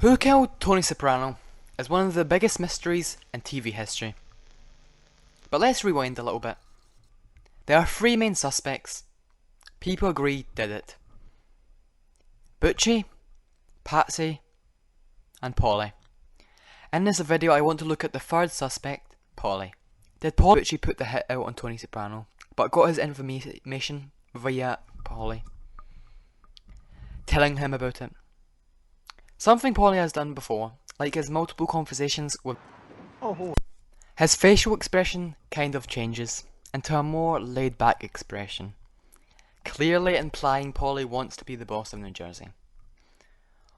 Who killed Tony Soprano is one of the biggest mysteries in TV history. But let's rewind a little bit. There are three main suspects. People agree did it. Butchie, Patsy, and Paulie. In this video I want to look at the third suspect, Paulie. Did Butchie put the hit out on Tony Soprano, but got his information via Paulie, telling him about it? Something Paulie has done before, like his multiple conversations with... His facial expression kind of changes into a more laid back expression, clearly implying Paulie wants to be the boss of New Jersey.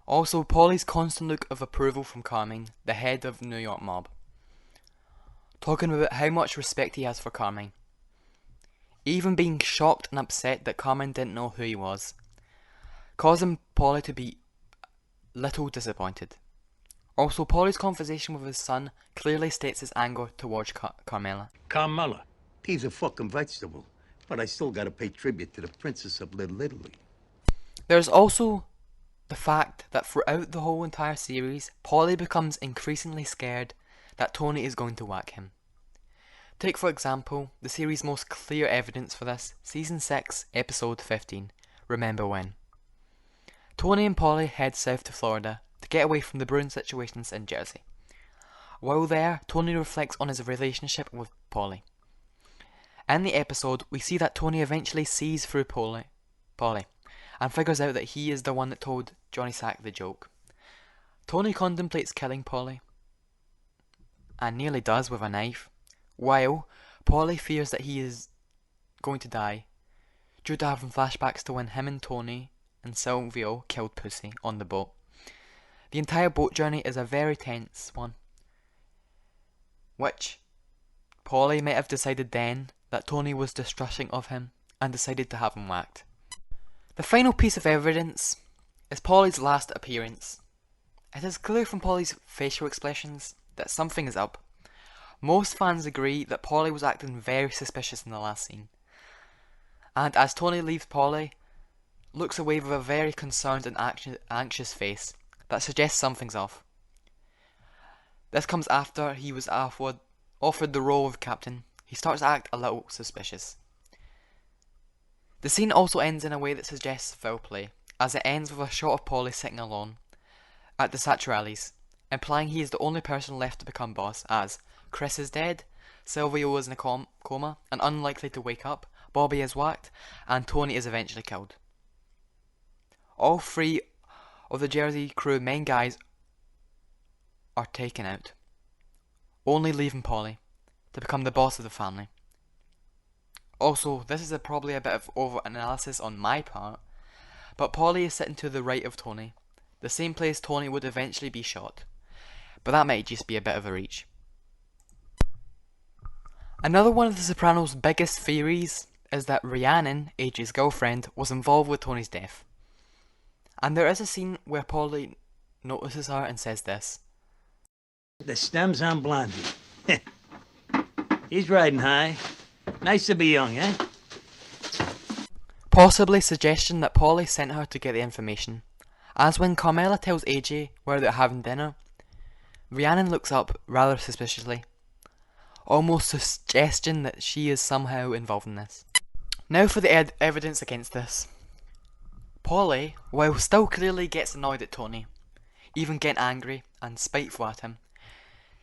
Also, Paulie's constant look of approval from Carmine, the head of the New York mob, talking about how much respect he has for Carmine, even being shocked and upset that Carmine didn't know who he was, causing Paulie to be little disappointed. Also, Paulie's conversation with his son clearly states his anger towards Carmela. Carmela, he's a fucking vegetable, but I still gotta pay tribute to the princess of Little Italy. There's also the fact that throughout the whole entire series, Paulie becomes increasingly scared that Tony is going to whack him. Take for example, the series' most clear evidence for this, Season 6, Episode 15, Remember When. Tony and Paulie head south to Florida to get away from the brewing situations in Jersey. While there, Tony reflects on his relationship with Paulie. In the episode, we see that Tony eventually sees through Paulie, and figures out that he is the one that told Johnny Sack the joke. Tony contemplates killing Paulie, and nearly does with a knife, while Paulie fears that he is going to die due to having flashbacks to when him and Tony and Silvio killed Pussy on the boat. The entire boat journey is a very tense one, which Paulie might have decided then that Tony was distrusting of him and decided to have him whacked. The final piece of evidence is Paulie's last appearance. It is clear from Paulie's facial expressions that something is up. Most fans agree that Paulie was acting very suspicious in the last scene. And as Tony leaves, Paulie looks away with a very concerned and anxious face that suggests something's off. This comes after he was offered the role of captain. He starts to act a little suspicious. The scene also ends in a way that suggests foul play, as it ends with a shot of Paulie sitting alone at the Sacharellis, implying he is the only person left to become boss, as Chris is dead, Silvio is in a coma and unlikely to wake up, Bobby is whacked, and Tony is eventually killed. All three of the Jersey crew main guys are taken out, only leaving Paulie to become the boss of the family. Also, this is probably a bit of over-analysis on my part, but Paulie is sitting to the right of Tony, the same place Tony would eventually be shot, but that might just be a bit of a reach. Another one of the Sopranos' biggest theories is that Rhiannon, AJ's girlfriend, was involved with Tony's death. And there is a scene where Paulie notices her and says this: The stem's on Blondie. He's riding high. Nice to be young, eh? Possibly suggestion that Paulie sent her to get the information, as when Carmela tells AJ where they're having dinner, Rhiannon looks up rather suspiciously, almost suggestion that she is somehow involved in this. Now for the evidence against this. Paulie, while still clearly gets annoyed at Tony, even getting angry and spiteful at him,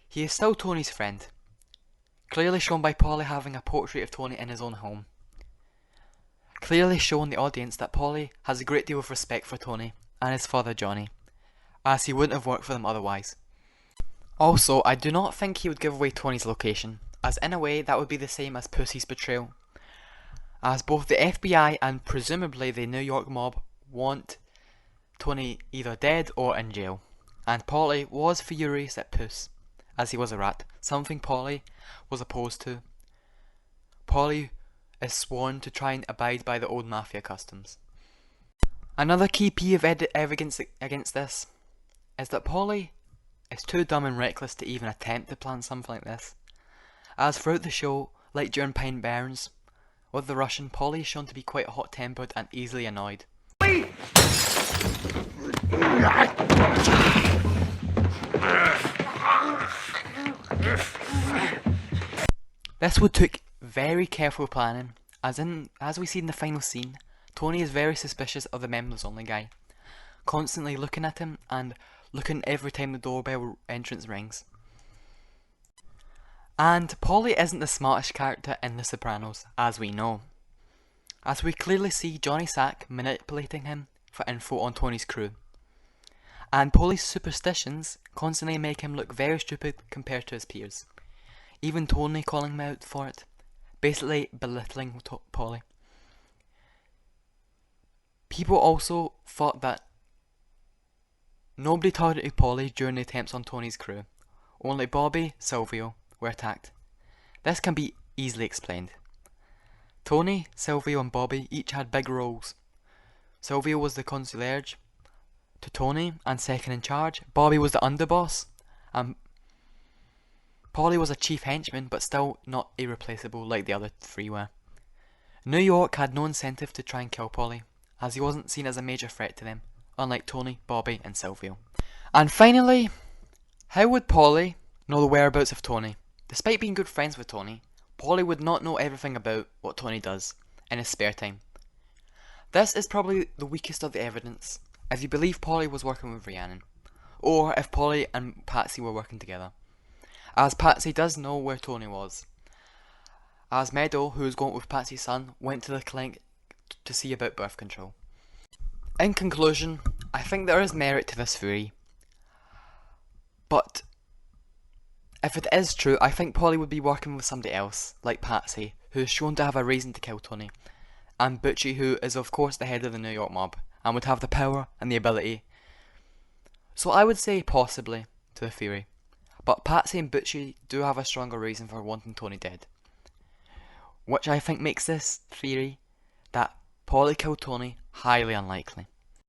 he is still Tony's friend, clearly shown by Paulie having a portrait of Tony in his own home, clearly showing the audience that Paulie has a great deal of respect for Tony and his father Johnny, as he wouldn't have worked for them otherwise. Also, I do not think he would give away Tony's location, as in a way that would be the same as Pussy's betrayal, as both the FBI and presumably the New York mob want Tony either dead or in jail, and Paulie was furious at Puss, as he was a rat, something Paulie was opposed to. Paulie is sworn to try and abide by the old mafia customs. Another key piece of evidence against this is that Paulie is too dumb and reckless to even attempt to plan something like this, as throughout the show, like during Pine Barrens with the Russian, Paulie is shown to be quite hot-tempered and easily annoyed. This would took very careful planning, as we see in the final scene, Tony is very suspicious of the members only guy, constantly looking at him and looking every time the doorbell entrance rings. And Paulie isn't the smartest character in The Sopranos, as we know, as we clearly see Johnny Sack manipulating him for info on Tony's crew. And Paulie's superstitions constantly make him look very stupid compared to his peers. Even Tony calling him out for it, basically belittling Paulie. People also thought that nobody targeted Paulie during the attempts on Tony's crew. Only Bobby, Silvio were attacked. This can be easily explained. Tony, Silvio and Bobby each had big roles. Silvio was the concierge to Tony and second in charge. Bobby was the underboss, and Paulie was a chief henchman, but still not irreplaceable like the other three were. New York had no incentive to try and kill Paulie, as he wasn't seen as a major threat to them, unlike Tony, Bobby and Silvio. And finally, how would Paulie know the whereabouts of Tony? Despite being good friends with Tony, Paulie would not know everything about what Tony does in his spare time. This is probably the weakest of the evidence, if you believe Paulie was working with Rhiannon, or if Paulie and Patsy were working together, as Patsy does know where Tony was, as Meadow, who was going with Patsy's son, went to the clinic to see about birth control. In conclusion, I think there is merit to this theory, but if it is true, I think Paulie would be working with somebody else, like Patsy, who is shown to have a reason to kill Tony, and Butchie, who is of course the head of the New York mob, and would have the power and the ability. So I would say possibly to the theory, but Patsy and Butchie do have a stronger reason for wanting Tony dead, which I think makes this theory that Paulie killed Tony highly unlikely.